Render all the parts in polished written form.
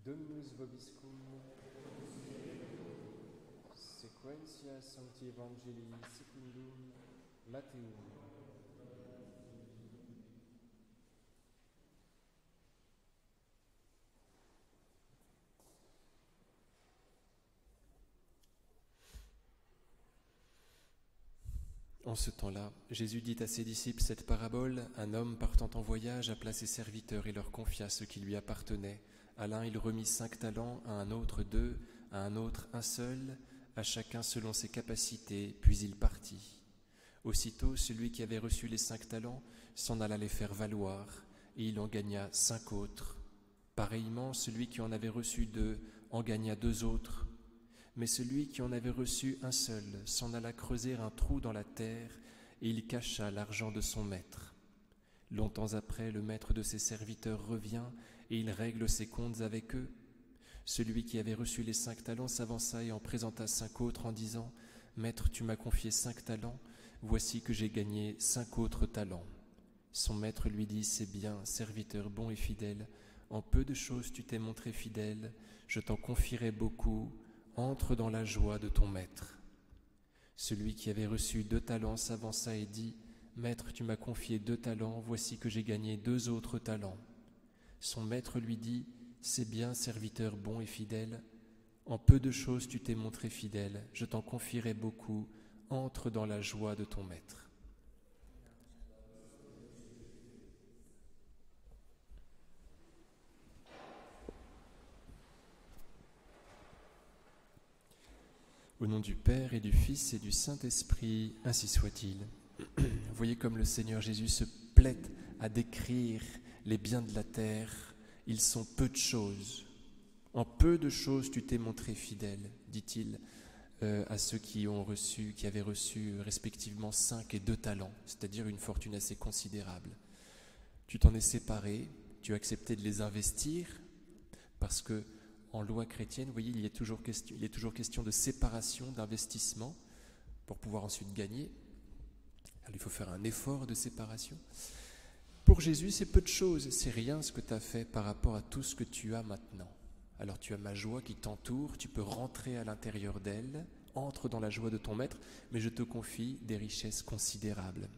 Dominus vobiscum, sequentia Sancti Evangelii secundum Mattheum. En ce temps-là, Jésus dit à ses disciples cette parabole. Un homme partant en voyage appela ses serviteurs et leur confia ce qui lui appartenait. À l'un il remit 5 talents, à un autre 2, à un autre 1 seul, à chacun selon ses capacités, puis il partit. Aussitôt celui qui avait reçu les 5 talents s'en alla les faire valoir, et il en gagna 5 autres. Pareillement, celui qui en avait reçu 2 en gagna 2 autres. Mais celui qui en avait reçu 1 seul s'en alla creuser un trou dans la terre, et il cacha l'argent de son maître. Longtemps après, le maître de ses serviteurs revient, et il règle ses comptes avec eux. Celui qui avait reçu les 5 talents s'avança et en présenta 5 autres en disant : « Maître, tu m'as confié 5 talents, voici que j'ai gagné 5 autres talents. » Son maître lui dit : « C'est bien, serviteur bon et fidèle, en peu de choses tu t'es montré fidèle, je t'en confierai beaucoup. Entre dans la joie de ton maître. » Celui qui avait reçu 2 talents s'avança et dit : « Maître, tu m'as confié 2 talents, voici que j'ai gagné 2 autres talents. » Son maître lui dit : « C'est bien, serviteur bon et fidèle, en peu de choses tu t'es montré fidèle, je t'en confierai beaucoup, entre dans la joie de ton maître. » Au nom du Père et du Fils et du Saint-Esprit, ainsi soit-il. Vous voyez comme le Seigneur Jésus se plaît à décrire les biens de la terre. Ils sont peu de choses. En peu de choses tu t'es montré fidèle, dit-il à ceux qui avaient reçu respectivement 5 et 2 talents, c'est-à-dire une fortune assez considérable. Tu t'en es séparé, tu as accepté de les investir, parce que en loi chrétienne, vous voyez, il est toujours question de séparation, d'investissement, pour pouvoir ensuite gagner. Alors, il faut faire un effort de séparation. Pour Jésus, c'est peu de choses, c'est rien ce que tu as fait par rapport à tout ce que tu as maintenant. Alors tu as ma joie qui t'entoure, tu peux rentrer à l'intérieur d'elle, entre dans la joie de ton maître, mais je te confie des richesses considérables.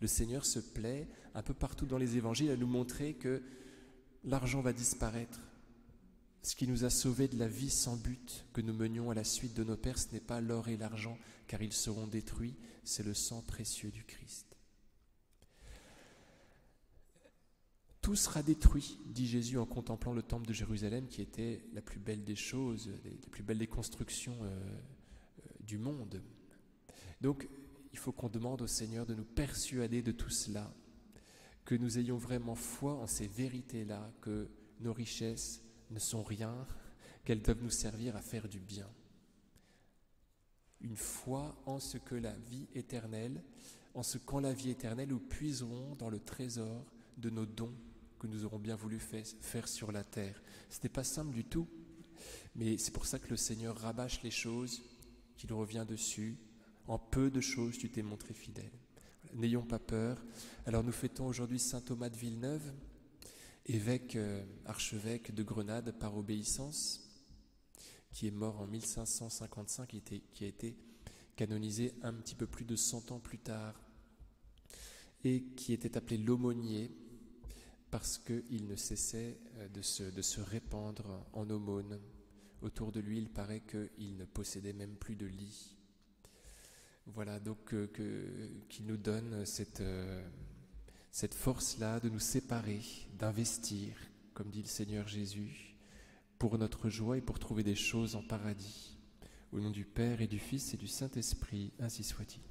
Le Seigneur se plaît, un peu partout dans les évangiles, à nous montrer que l'argent va disparaître. Ce qui nous a sauvés de la vie sans but que nous menions à la suite de nos pères, ce n'est pas l'or et l'argent, car ils seront détruits, c'est le sang précieux du Christ. Tout sera détruit, dit Jésus en contemplant le temple de Jérusalem, qui était la plus belle des choses, la plus belle des constructions du monde. Donc, il faut qu'on demande au Seigneur de nous persuader de tout cela, que nous ayons vraiment foi en ces vérités-là, que nos richesses ne sont rien, qu'elles doivent nous servir à faire du bien. Une foi en ce que la vie éternelle, en ce qu'en la vie éternelle, nous puiserons dans le trésor de nos dons que nous aurons bien voulu faire sur la terre. Ce n'est pas simple du tout, mais c'est pour ça que le Seigneur rabâche les choses, qu'il revient dessus. En peu de choses, tu t'es montré fidèle. N'ayons pas peur. Alors nous fêtons aujourd'hui saint Thomas de Villeneuve, archevêque de Grenade par obéissance, qui est mort en 1555, qui a été canonisé un petit peu plus de 100 ans plus tard, et qui était appelé l'aumônier, parce qu'il ne cessait de se répandre en aumône. Autour de lui, il paraît qu'il ne possédait même plus de lit. Voilà, donc qu'il nous donne cette force-là de nous séparer, d'investir, comme dit le Seigneur Jésus, pour notre joie et pour trouver des choses en paradis. Au nom du Père et du Fils et du Saint-Esprit, ainsi soit-il.